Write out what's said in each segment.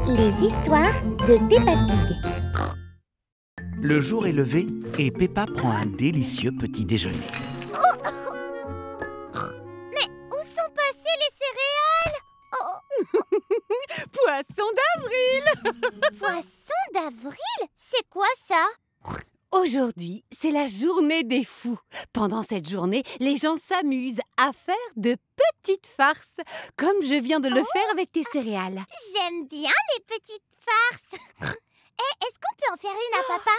Les histoires de Peppa Pig. Le jour est levé et Peppa prend un délicieux petit déjeuner. Mais où sont passées les céréales? Poisson d'avril! Poisson d'avril? C'est quoi ça? Aujourd'hui, c'est la journée des fous. Pendant cette journée, les gens s'amusent à faire de petites farces, comme je viens de le faire avec tes céréales. J'aime bien les petites farces. Est-ce qu'on peut en faire une à papa?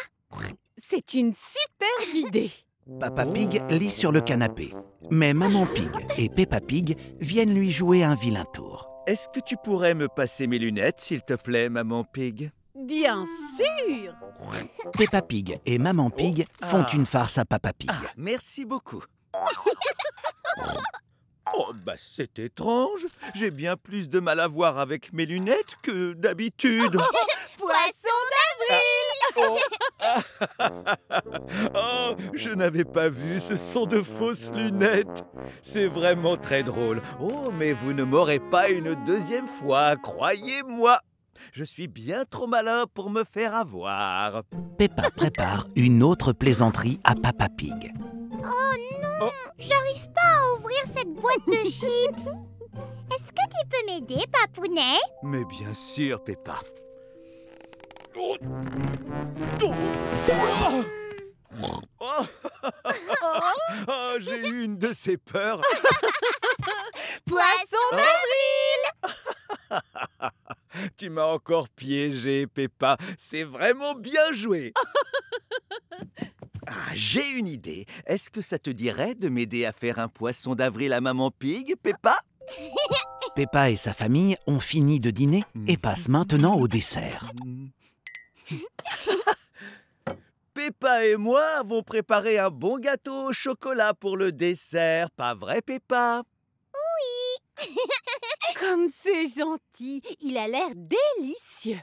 C'est une superbe idée. Papa Pig lit sur le canapé, mais Maman Pig et Peppa Pig viennent lui jouer un vilain tour. Est-ce que tu pourrais me passer mes lunettes, s'il te plaît, Maman Pig? Bien sûr! Peppa Pig et Maman Pig font une farce à Papa Pig. Merci beaucoup. Oh, c'est étrange. J'ai bien plus de mal à voir avec mes lunettes que d'habitude. Poisson d'avril! Oh, je n'avais pas vu, ce sont de fausses lunettes. C'est vraiment très drôle. Oh, mais vous ne m'aurez pas une deuxième fois, croyez-moi. Je suis bien trop malin pour me faire avoir. Peppa prépare une autre plaisanterie à Papa Pig. Oh non, j'arrive pas à ouvrir cette boîte de chips. Est-ce que tu peux m'aider, Papounet? Mais bien sûr, Peppa. Oh, j'ai eu une de ces peurs. Poisson d'avril! Tu m'as encore piégé, Peppa. C'est vraiment bien joué. J'ai une idée. Est-ce que ça te dirait de m'aider à faire un poisson d'avril à Maman Pig, Peppa? Peppa et sa famille ont fini de dîner et passent maintenant au dessert. Peppa et moi avons préparé un bon gâteau au chocolat pour le dessert. Pas vrai, Peppa? Comme c'est gentil, il a l'air délicieux.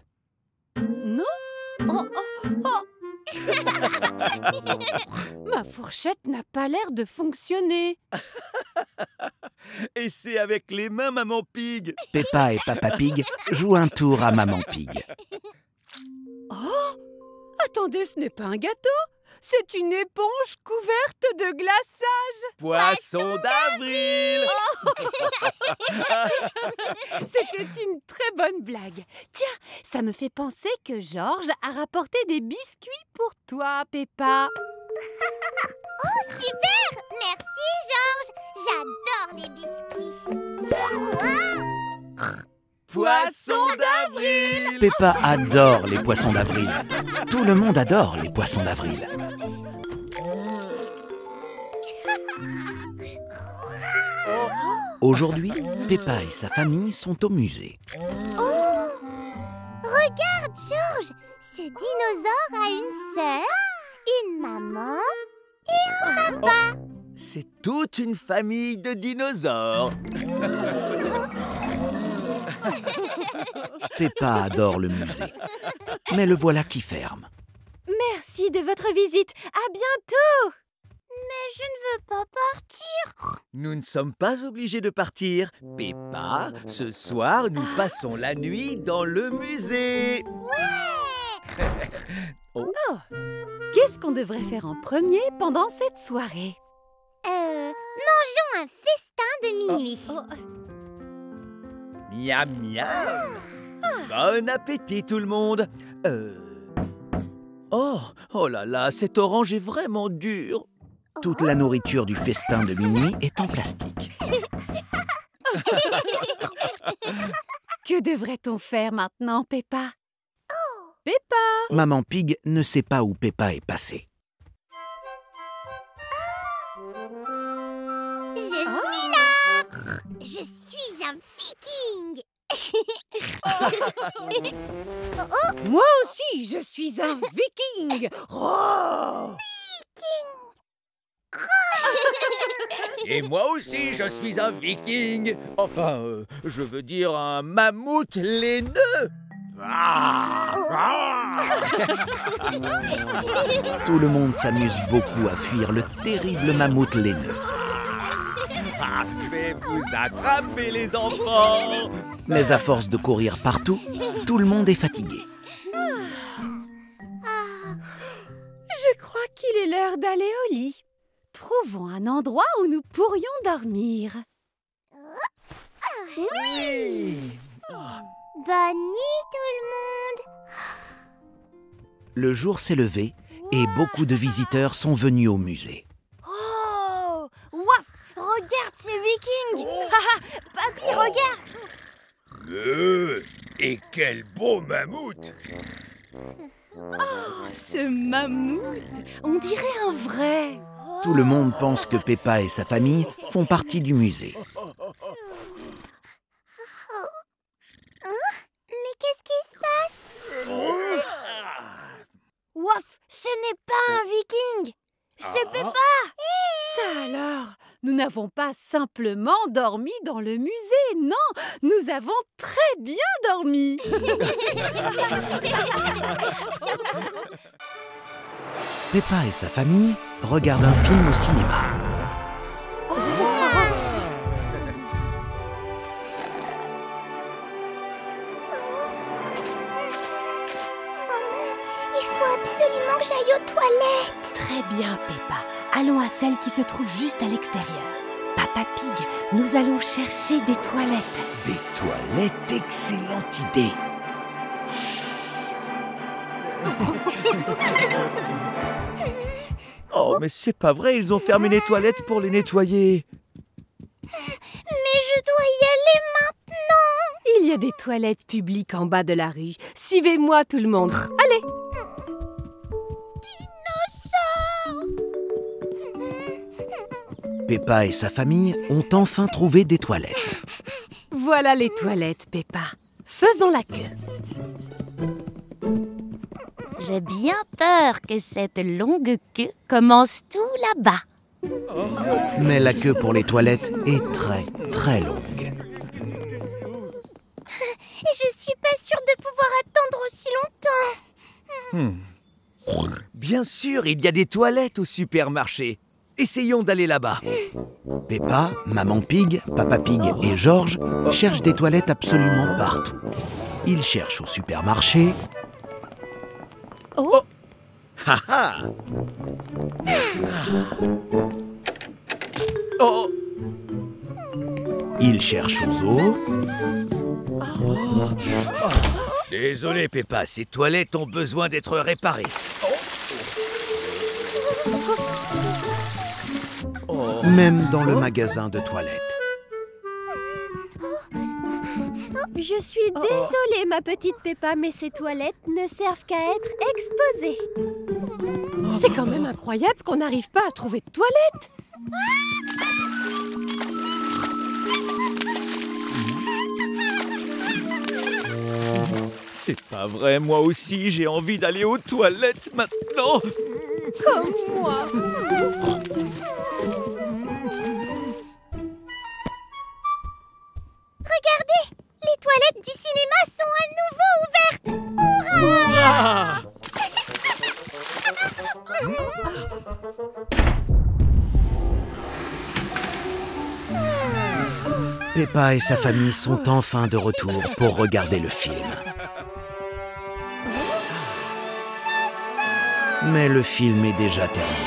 Non? Oh, oh, oh! Ma fourchette n'a pas l'air de fonctionner. Et c'est avec les mains, Maman Pig. Peppa et Papa Pig jouent un tour à Maman Pig. Oh! Attendez, ce n'est pas un gâteau, c'est une éponge couverte de glaçage. Poisson d'avril! C'était une très bonne blague. Tiens, ça me fait penser que Georges a rapporté des biscuits pour toi, Peppa. Oh, super! Merci, Georges. J'adore les biscuits. Wow! Poisson d'avril! Peppa adore les poissons d'avril. Tout le monde adore les poissons d'avril. Aujourd'hui, Peppa et sa famille sont au musée. Oh! Regarde, Georges! Ce dinosaure a une sœur, une maman et un papa. C'est toute une famille de dinosaures. Peppa adore le musée, mais le voilà qui ferme. Merci de votre visite. À bientôt. Mais je ne veux pas partir. Nous ne sommes pas obligés de partir. Peppa, ce soir, nous passons la nuit dans le musée. Qu'est-ce qu'on devrait faire en premier pendant cette soirée? Mangeons un festin de minuit. Miam, miam. Bon appétit, tout le monde. Oh là là, cette orange est vraiment dure. Toute la nourriture du festin de minuit est en plastique. Que devrait-on faire maintenant, Peppa? Peppa! Maman Pig ne sait pas où Peppa est passée. Je suis là. Je suis un viking. Moi aussi, je suis un viking! Oh! Et moi aussi, je suis un viking. Enfin, je veux dire un mammouth laineux. Tout le monde s'amuse beaucoup à fuir le terrible mammouth laineux. Je vais vous attraper, les enfants. Mais à force de courir partout, tout le monde est fatigué. Je crois qu'il est l'heure d'aller au lit. Trouvons un endroit où nous pourrions dormir. Oui. Bonne nuit tout le monde. Le jour s'est levé et beaucoup de visiteurs sont venus au musée. Oh, waf, regarde ces vikings. Papy, regarde. Et quel beau mammouth! Ce mammouth, on dirait un vrai. Tout le monde pense que Peppa et sa famille font partie du musée. Mais qu'est-ce qui se passe? Waf, ce n'est pas un viking. C'est Peppa. Ça alors, nous n'avons pas simplement dormi dans le musée, non, nous avons très bien dormi. Peppa et sa famille regardent un film au cinéma. Maman, il faut absolument que j'aille aux toilettes. Très bien, Peppa. Allons à celle qui se trouve juste à l'extérieur. Papa Pig, nous allons chercher des toilettes. Des toilettes, excellente idée. Oh, mais c'est pas vrai, ils ont fermé les toilettes pour les nettoyer. Mais je dois y aller maintenant. Il y a des toilettes publiques en bas de la rue. Suivez-moi tout le monde. Allez. Peppa et sa famille ont enfin trouvé des toilettes. Voilà les toilettes, Peppa. Faisons la queue. J'ai bien peur que cette longue queue commence tout là-bas. Mais la queue pour les toilettes est très, très longue. Et je suis pas sûre de pouvoir attendre aussi longtemps. Bien sûr, il y a des toilettes au supermarché. Essayons d'aller là-bas. Peppa, Maman Pig, Papa Pig et George cherchent des toilettes absolument partout. Ils cherchent au supermarché, Oh, Ha ha! Oh! ils cherchent au zoo, Désolé, Peppa, ces toilettes ont besoin d'être réparées. même dans le magasin de toilettes. Je suis désolée, ma petite Peppa, mais ces toilettes ne servent qu'à être exposées. c'est quand même incroyable qu'on n'arrive pas à trouver de toilettes. C'est pas vrai, moi aussi, j'ai envie d'aller aux toilettes maintenant. Comme moi. Regardez, les toilettes du cinéma sont à nouveau ouvertes. Ah! Peppa et sa famille sont enfin de retour pour regarder le film. Mais le film est déjà terminé.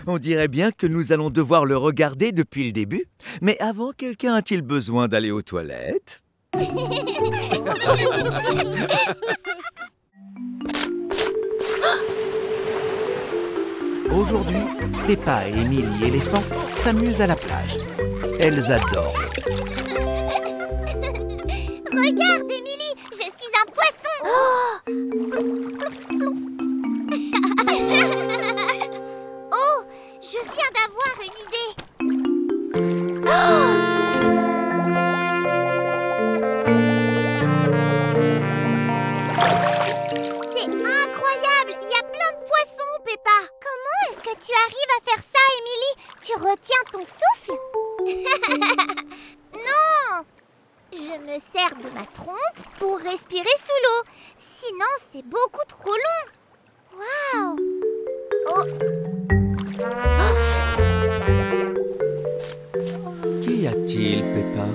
On dirait bien que nous allons devoir le regarder depuis le début. Mais avant, quelqu'un a-t-il besoin d'aller aux toilettes? Aujourd'hui, Peppa et Emily éléphant s'amusent à la plage. Elles adorent. Regarde, Emily, je suis un poisson. Oh, je viens d'avoir une idée. C'est incroyable, il y a plein de poissons, Peppa. Comment est-ce que tu arrives à faire ça, Emily? Tu retiens ton souffle? Non! Je me sers de ma trompe pour respirer sous l'eau. Sinon, c'est beaucoup trop long. Waouh! Oh. Qu'y a-t-il? t'arrive-t-il, Peppa?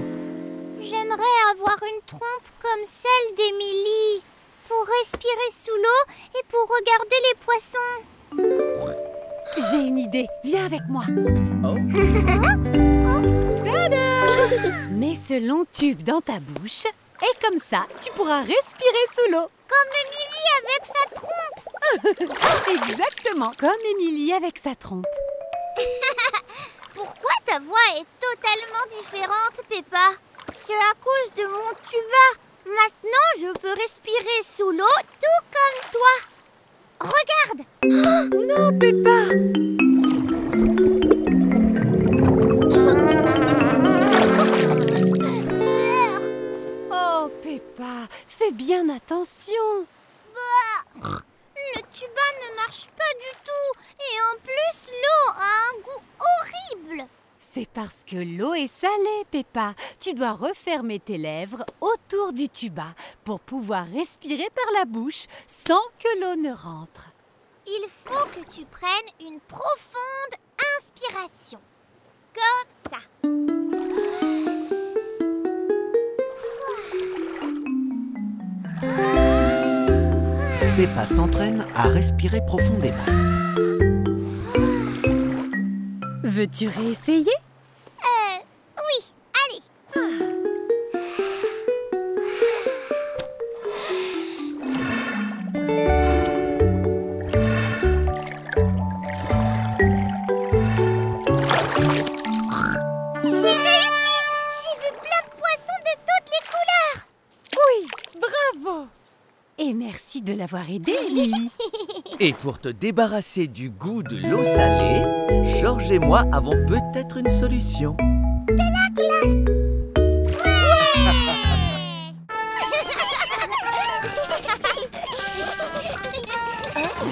J'aimerais avoir une trompe comme celle d'Émilie, pour respirer sous l'eau et pour regarder les poissons. J'ai une idée, viens avec moi. Oh. Tada! Mets ce long tube dans ta bouche et comme ça, tu pourras respirer sous l'eau. Comme Émilie avec sa trompe. Exactement, comme Émilie avec sa trompe. Pourquoi ta voix est totalement différente, Peppa? C'est à cause de mon tuba. Maintenant, je peux respirer sous l'eau tout comme toi. Regarde! Non, Peppa! Oh, Peppa, fais bien attention. Le tuba ne marche pas du tout. Et en plus, l'eau a un goût horrible. C'est parce que l'eau est salée, Peppa. Tu dois refermer tes lèvres autour du tuba pour pouvoir respirer par la bouche sans que l'eau ne rentre. Il faut que tu prennes une profonde inspiration. Comme ça. Peppa s'entraîne à respirer profondément. Veux-tu réessayer? Oui, allez. J'ai réussi! J'ai vu plein de poissons de toutes les couleurs. Oui, bravo! Et merci de l'avoir aidé, Lily. Et pour te débarrasser du goût de l'eau salée, Georges et moi avons peut-être une solution.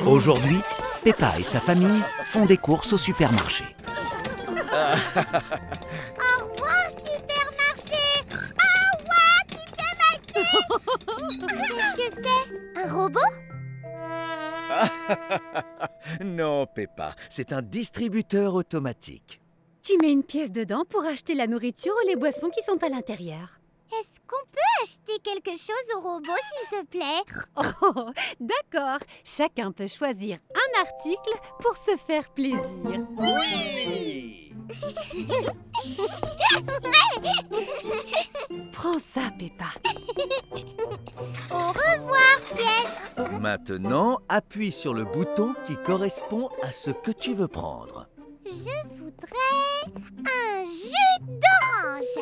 Aujourd'hui, Peppa et sa famille font des courses au supermarché. Au revoir, supermarché. Au revoir, supermarché. Qu'est-ce que c'est? Un robot? Non, Peppa, c'est un distributeur automatique. Tu mets une pièce dedans pour acheter la nourriture ou les boissons qui sont à l'intérieur. Est-ce qu'on peut acheter quelque chose au robot, s'il te plaît? Oh, d'accord. Chacun peut choisir un article pour se faire plaisir. Oui! Prends ça, Peppa. Au revoir, pièce. Maintenant, appuie sur le bouton qui correspond à ce que tu veux prendre. Je voudrais un jus d'orange.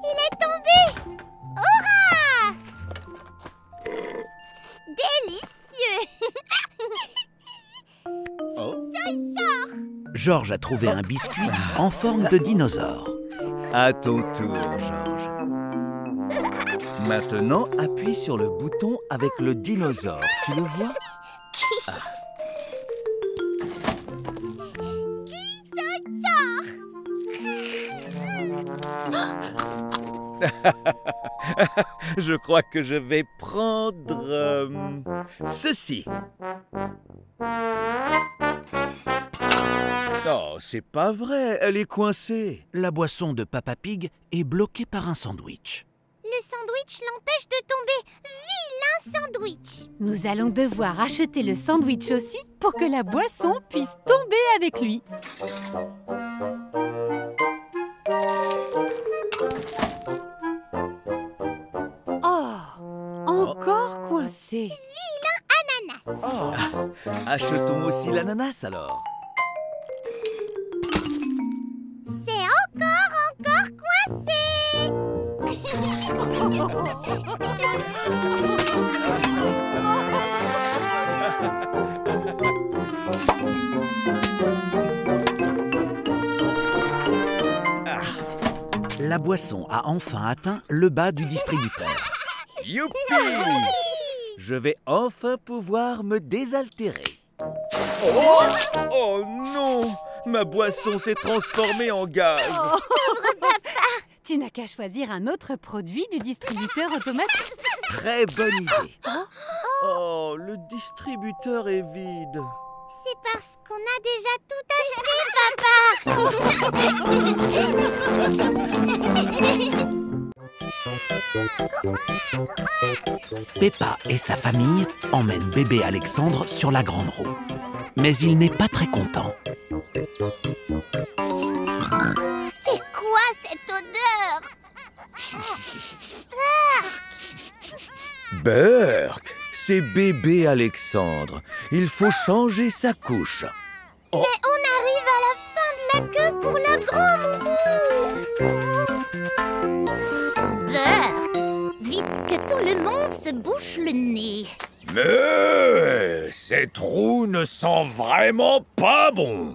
Il est tombé. Hurrah! Délicieux. Oh. Georges a trouvé un biscuit en forme de dinosaure. À ton tour, Georges. Maintenant, appuie sur le bouton avec le dinosaure. Tu le vois? Je crois que je vais prendre ceci. Oh, c'est pas vrai, elle est coincée. La boisson de Peppa Pig est bloquée par un sandwich. Le sandwich l'empêche de tomber. Vilain sandwich. Nous allons devoir acheter le sandwich aussi pour que la boisson puisse tomber avec lui. Oh, encore coincé. Ananas. Oh, achetons aussi l'ananas alors. C'est encore coincé. La boisson a enfin atteint le bas du distributeur. Youpi! Je vais enfin pouvoir me désaltérer. Oh, oh non! Ma boisson s'est transformée en gaz. Tu n'as qu'à choisir un autre produit du distributeur automatique. Très bonne idée. Oh, le distributeur est vide. C'est parce qu'on a déjà tout acheté, papa. Peppa et sa famille emmènent bébé Alexandre sur la grande roue. Mais il n'est pas très content. C'est quoi cette odeur? Berk, c'est bébé Alexandre. Il faut changer sa couche. Mais on arrive à la fin de la queue pour la grande roue. Berk, vite que tout le monde se bouche le nez. Mais ces trous ne sont vraiment pas bons.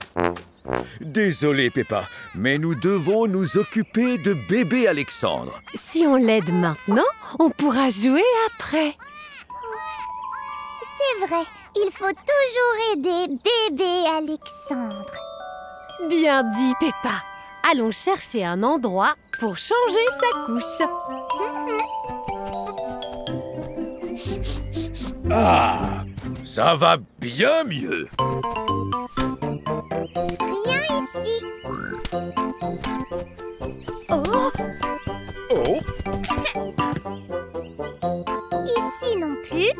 Désolé, Peppa, mais nous devons nous occuper de bébé Alexandre. Si on l'aide maintenant, on pourra jouer après. C'est vrai, il faut toujours aider bébé Alexandre. Bien dit, Peppa. Allons chercher un endroit pour changer sa couche. Ah, ça va bien mieux. Rien ici. Oh, Oh, Ici non plus.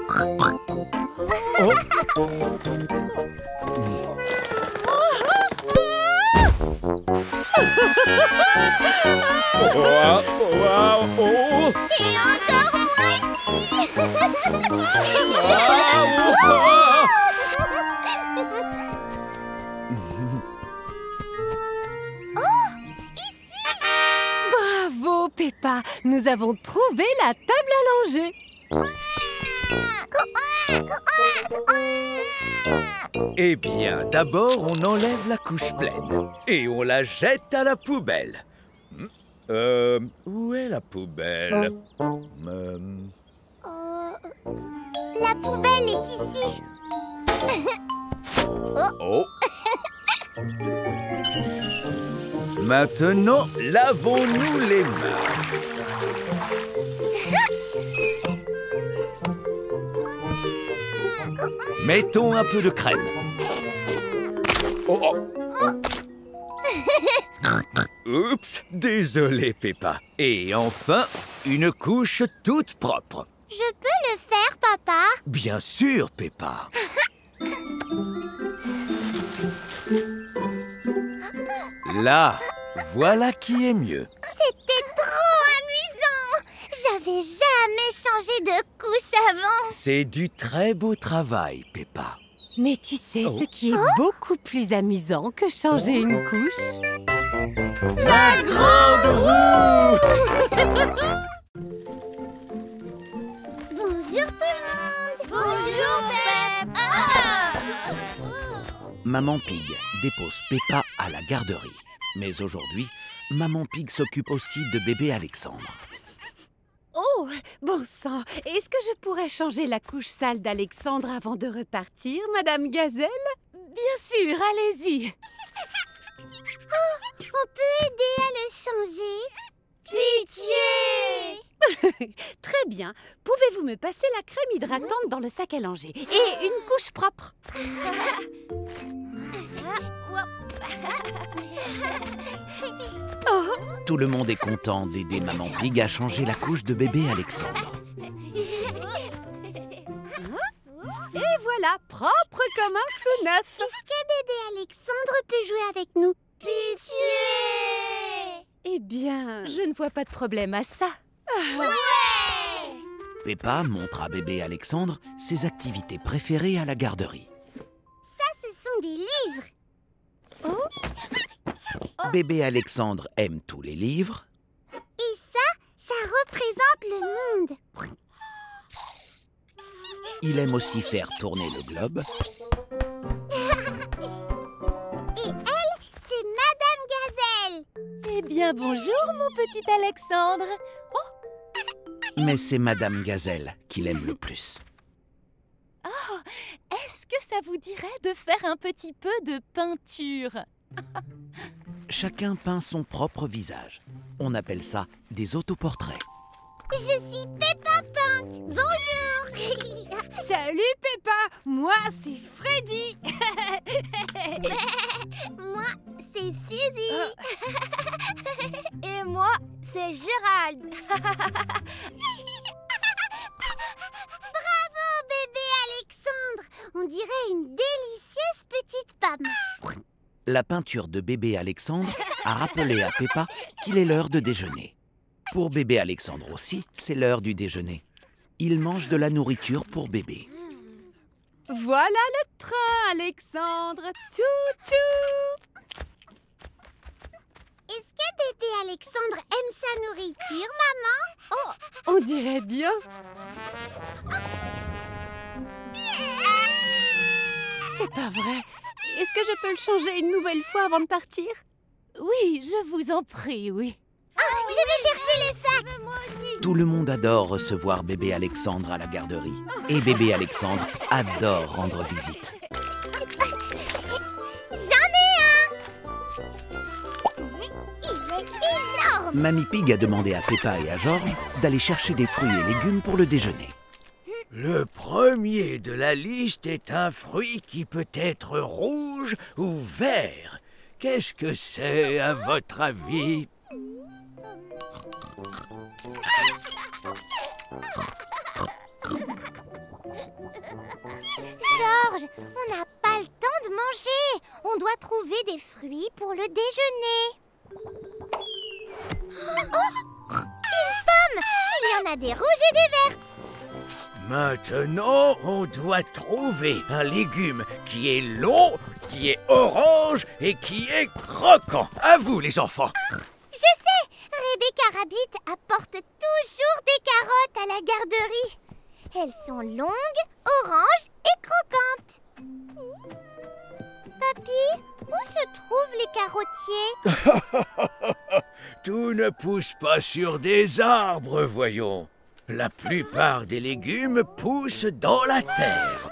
oh. Oh, oh, oh. Et encore moins ici. bravo, Peppa. Nous avons trouvé la table à langer. Eh bien, d'abord, on enlève la couche pleine et on la jette à la poubelle. Où est la poubelle? La poubelle est ici. Oh. Maintenant, lavons-nous les mains. Mettons un peu de crème. Oh, oh. Oups, désolé, Peppa. Et enfin, une couche toute propre. Je peux le faire, papa? Bien sûr, Peppa. Là, voilà qui est mieux. C'était trop amusant. J'avais jamais changé de couche avant. C'est du très beau travail, Peppa. Mais tu sais Oh. ce qui est beaucoup plus amusant que changer une couche? La grande roue! Bonjour tout le monde. Bonjour, Pep. Maman Pig dépose Peppa à la garderie. Mais aujourd'hui, Maman Pig s'occupe aussi de bébé Alexandre. Oh, bon sang, est-ce que je pourrais changer la couche sale d'Alexandre avant de repartir, Madame Gazelle? Bien sûr, allez-y. On peut aider à le changer? Pitié! Très bien. Pouvez-vous me passer la crème hydratante dans le sac à langer et une couche propre? Oh, Tout le monde est content d'aider Maman Pig à changer la couche de bébé Alexandre. et voilà, propre comme un sou neuf. Est-ce que bébé Alexandre peut jouer avec nous? Pitié! Eh bien, je ne vois pas de problème à ça. Peppa montre à bébé Alexandre ses activités préférées à la garderie. Ce sont des livres. Bébé Alexandre aime tous les livres. Et ça représente le monde. Il aime aussi faire tourner le globe. Et elle, c'est Madame Gazelle. Eh bien, bonjour, mon petit Alexandre. Mais c'est Madame Gazelle qu'il aime le plus. Est-ce que ça vous dirait de faire un petit peu de peinture? Chacun peint son propre visage. On appelle ça des autoportraits. Je suis Peppa Pinte. Bonjour. Salut Peppa, moi c'est Freddy. Moi, c'est Suzy. Et moi, c'est Gérald. Bravo, bébé Alexandre. On dirait une délicieuse petite pomme. La peinture de bébé Alexandre a rappelé à Peppa qu'il est l'heure de déjeuner. Pour bébé Alexandre aussi, c'est l'heure du déjeuner. Il mange de la nourriture pour bébé. Voilà le train, Alexandre. Toutou. Est-ce que bébé Alexandre aime sa nourriture, maman? On dirait bien. C'est pas vrai. Est-ce que je peux le changer une nouvelle fois avant de partir? Oui, je vous en prie, oui. Je vais chercher les sacs. Tout le monde adore recevoir bébé Alexandre à la garderie. Et bébé Alexandre adore rendre visite. J'en ai un. Il est énorme. Mamie Pig a demandé à Peppa et à Georges d'aller chercher des fruits et légumes pour le déjeuner. Le premier de la liste est un fruit qui peut être rouge ou vert. Qu'est-ce que c'est, à votre avis? Georges, on n'a pas le temps de manger. On doit trouver des fruits pour le déjeuner. Oh, une pomme. Il y en a des rouges et des vertes. Maintenant, on doit trouver un légume qui est long, qui est orange et qui est croquant. À vous, les enfants. Je sais, Rebecca Rabbit apporte toujours des carottes à la garderie. Elles sont longues, oranges et croquantes. Papy, où se trouvent les carottiers? Tout ne pousse pas sur des arbres, voyons. La plupart des légumes poussent dans la terre.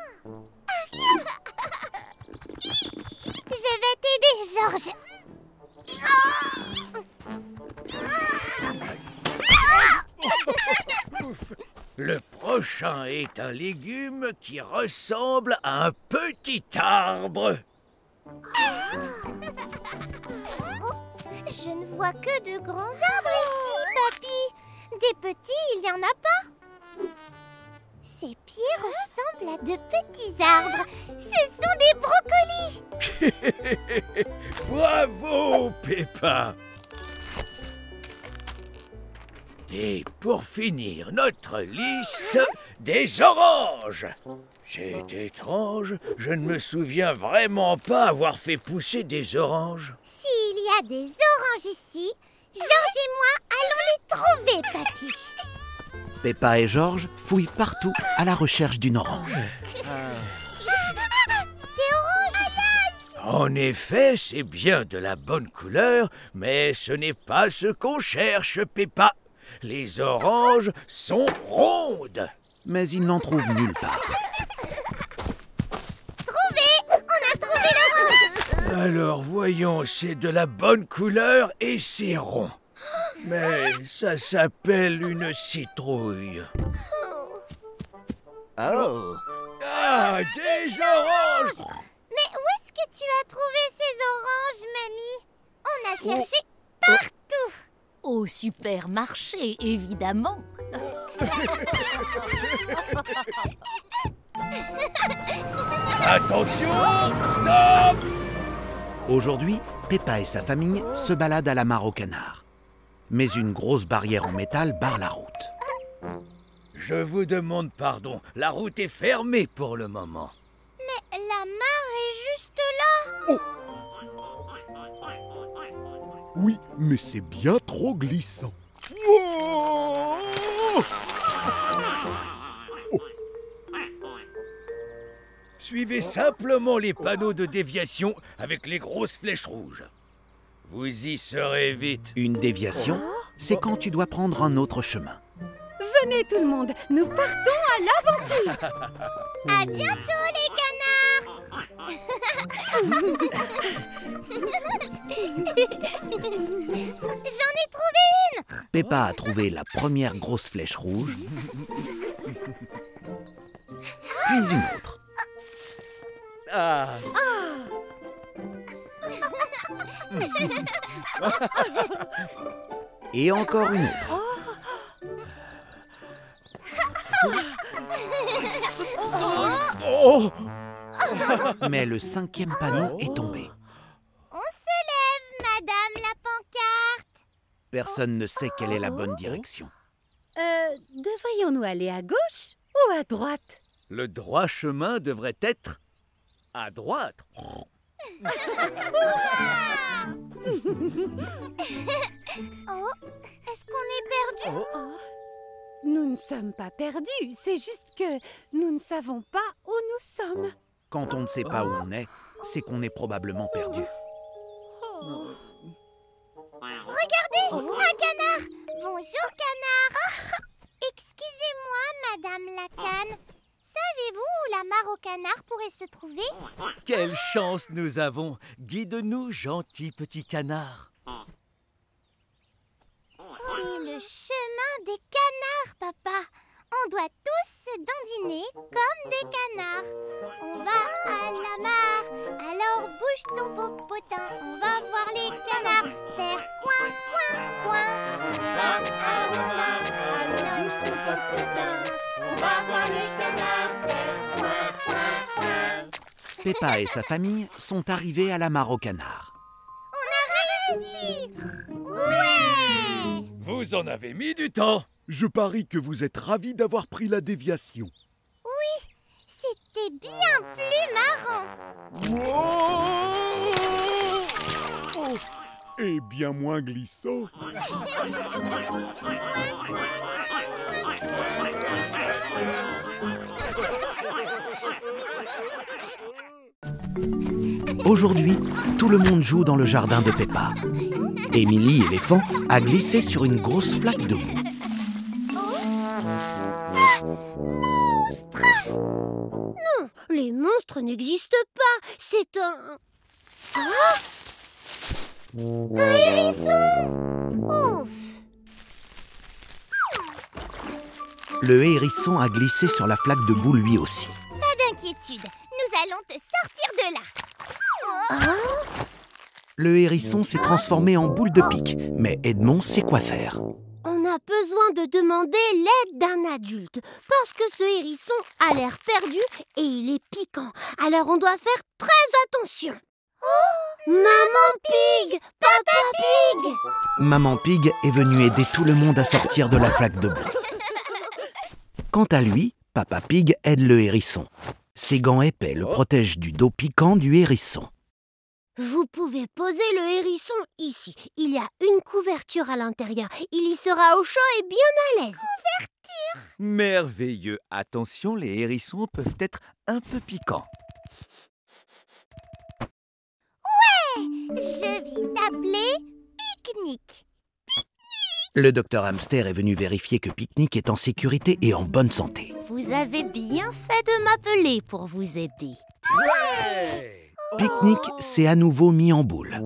Je vais t'aider, Georges. Le prochain est un légume qui ressemble à un petit arbre. Je ne vois que de grands arbres ici, papy. Des petits, il n'y en a pas. Ces pieds ressemblent à de petits arbres. Ce sont des brocolis. Bravo, Peppa. Et pour finir notre liste, des oranges. C'est étrange, je ne me souviens vraiment pas avoir fait pousser des oranges. S'il y a des oranges ici, Georges et moi allons les trouver, papy. Peppa et Georges fouillent partout à la recherche d'une orange. C'est orange. En effet, c'est bien de la bonne couleur, mais ce n'est pas ce qu'on cherche, Peppa. Les oranges sont rondes. Mais ils n'en trouvent nulle part. Trouvé. On a trouvé l'orange. Alors voyons, c'est de la bonne couleur et c'est rond. Mais ça s'appelle une citrouille. Oh! Ah, des oranges! Mais où est-ce que tu as trouvé ces oranges, mamie? On a cherché partout. Au supermarché, évidemment. Attention! Stop! Aujourd'hui, Peppa et sa famille se baladent à la mare au canard. Mais une grosse barrière en métal barre la route. Je vous demande pardon, la route est fermée pour le moment. Mais la mare est juste là. Oui, mais c'est bien trop glissant. Oh! Suivez simplement les panneaux de déviation avec les grosses flèches rouges. Vous y serez vite. Une déviation, c'est quand tu dois prendre un autre chemin. Venez tout le monde, nous partons à l'aventure. À bientôt, les canards. J'en ai trouvé une. Peppa a trouvé la première grosse flèche rouge. puis une autre. Ah. Et encore une autre. Oh. Mais le 5e panneau est tombé. On se lève, madame la pancarte. Personne ne sait quelle est la bonne direction. Devrions-nous aller à gauche ou à droite? Le droit chemin devrait être à droite. Oh, est-ce qu'on est perdu? Nous ne sommes pas perdus, c'est juste que nous ne savons pas où nous sommes. Quand on ne sait pas où on est, c'est qu'on est probablement perdu. Regardez, un canard. Bonjour, canard. Excusez-moi, madame la canne. Savez-vous où la mare au canard pourrait se trouver? Quelle chance nous avons! Guide-nous, gentil petit canard. C'est le chemin des canards, papa. On doit tous se dandiner comme des canards. On va à la mare, alors bouge ton popotin. On va voir les canards faire coin, coin, coin. On va à la mare, alors bouge ton popotin. On va voir les canards faire coin, coin, coin. Peppa et sa famille sont arrivés à la mare au canard. On a réussi! Ouais! Vous en avez mis du temps. Je parie que vous êtes ravis d'avoir pris la déviation. C'était bien plus marrant. Oh, et bien moins glissant. Aujourd'hui, tout le monde joue dans le jardin de Peppa. Émilie, éléphant, a glissé sur une grosse flaque de boue. Non, les monstres n'existent pas. C'est un... Un hérisson. Ouf. Le hérisson a glissé sur la flaque de boue lui aussi. Pas d'inquiétude, nous allons te sortir de là. Le hérisson s'est transformé en boule de pique, mais Edmond sait quoi faire. On a besoin de demander l'aide d'un adulte parce que ce hérisson a l'air perdu et il est piquant. Alors on doit faire très attention. Maman Pig! Papa Pig! Maman Pig est venue aider tout le monde à sortir de la flaque de boue. Quant à lui, Papa Pig aide le hérisson. Ses gants épais le protègent du dos piquant du hérisson. Vous pouvez poser le hérisson ici. Il y a une couverture à l'intérieur. Il y sera au chaud et bien à l'aise. Merveilleux. Attention, les hérissons peuvent être un peu piquants. Je vais t'appeler Pique-Nique. Le docteur Hamster est venu vérifier que Pique-Nique est en sécurité et en bonne santé. Vous avez bien fait de m'appeler pour vous aider. Pique-Nique s'est à nouveau mis en boule.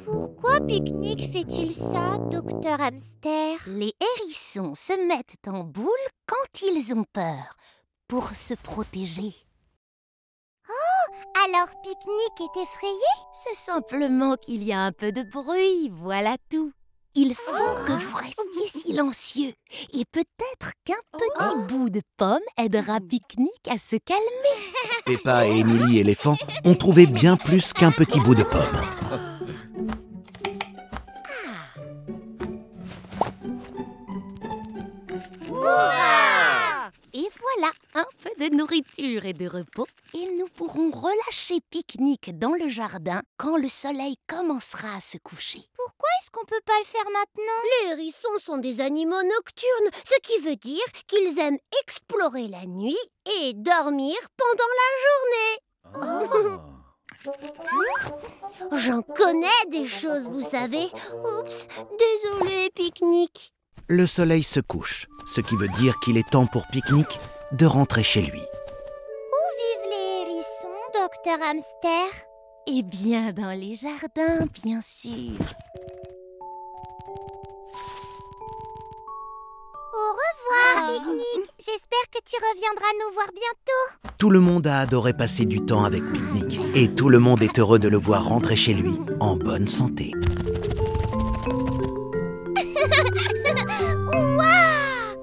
Pourquoi Pique-Nique fait-il ça, docteur Hamster? Les hérissons se mettent en boule quand ils ont peur, pour se protéger. Alors Pique-Nique est effrayé? C'est simplement qu'il y a un peu de bruit, voilà tout. Il faut que vous restiez silencieux. Et peut-être qu'un petit bout de pomme aidera Pique-Nique à se calmer. Peppa et Émilie éléphant ont trouvé bien plus qu'un petit bout de pomme. Et voilà, un peu de nourriture et de repos. Et nous pourrons relâcher Pique-Nique dans le jardin quand le soleil commencera à se coucher. Pourquoi est-ce qu'on peut pas le faire maintenant? Les hérissons sont des animaux nocturnes, ce qui veut dire qu'ils aiment explorer la nuit et dormir pendant la journée. J'en connais des choses, vous savez. Oups, désolé, Pique-Nique. Le soleil se couche, ce qui veut dire qu'il est temps pour Pique-Nique de rentrer chez lui. Où vivent les hérissons, docteur Hamster? Et bien dans les jardins, bien sûr. Au revoir, Pique-Nique, j'espère que tu reviendras nous voir bientôt. Tout le monde a adoré passer du temps avec Pique-Nique et tout le monde est heureux de le voir rentrer chez lui en bonne santé. Waouh!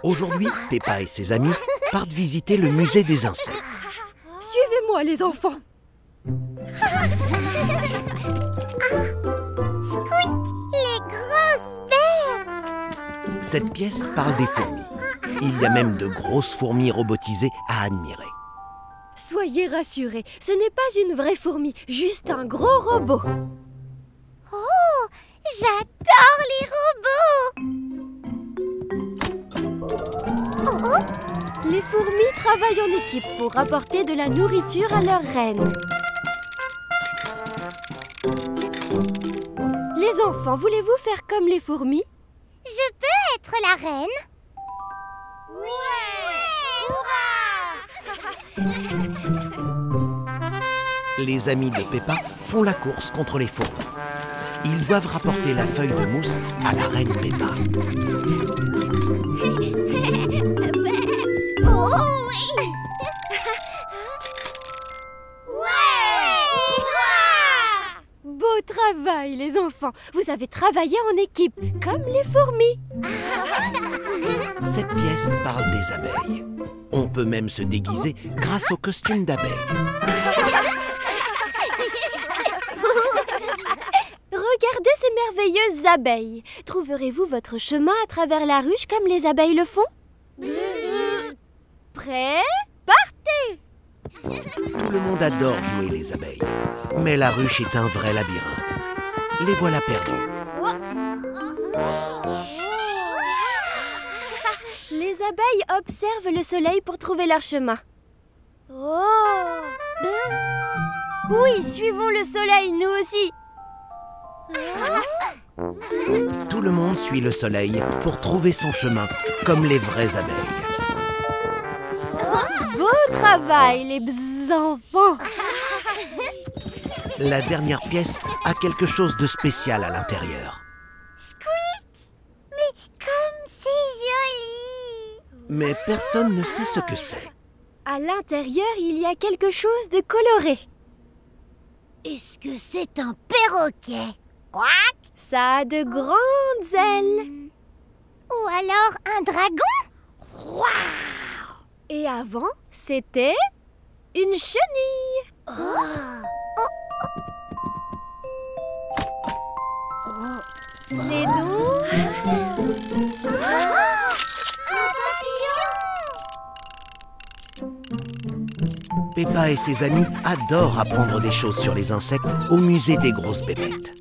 Aujourd'hui, Peppa et ses amis partent visiter le musée des insectes. Suivez-moi, les enfants. Squeak, les grosses bêtes! Cette pièce parle des fourmis. Il y a même de grosses fourmis robotisées à admirer. Soyez rassurés, ce n'est pas une vraie fourmi, juste un gros robot. Oh, j'adore les robots! Oh, oh. Les fourmis travaillent en équipe pour apporter de la nourriture à leurs reines. Les enfants, voulez-vous faire comme les fourmis? Je peux être la reine? Les amis de Peppa font la course contre les fourmis. Ils doivent rapporter la feuille de mousse à la reine Peppa. Oh oui! Beau travail, les enfants. Vous avez travaillé en équipe, comme les fourmis. Cette pièce parle des abeilles. On peut même se déguiser grâce au costume d'abeille. Regardez ces merveilleuses abeilles. Trouverez-vous votre chemin à travers la ruche comme les abeilles le font? Prêts? Partez! Tout le monde adore jouer les abeilles. Mais la ruche est un vrai labyrinthe. Les voilà perdus. Les abeilles observent le soleil pour trouver leur chemin. Oh! Oui, suivons le soleil, nous aussi. Tout le monde suit le soleil pour trouver son chemin, comme les vraies abeilles. Beau travail, les enfants. La dernière pièce a quelque chose de spécial à l'intérieur. Squeak! Mais comme c'est joli! Mais personne ne sait ce que c'est. À l'intérieur, il y a quelque chose de coloré. Est-ce que c'est un perroquet? Ça a de grandes ailes. Ou alors un dragon? Et avant, c'était une chenille. C'est donc Peppa et ses amis adorent apprendre des choses sur les insectes au musée des grosses bébêtes.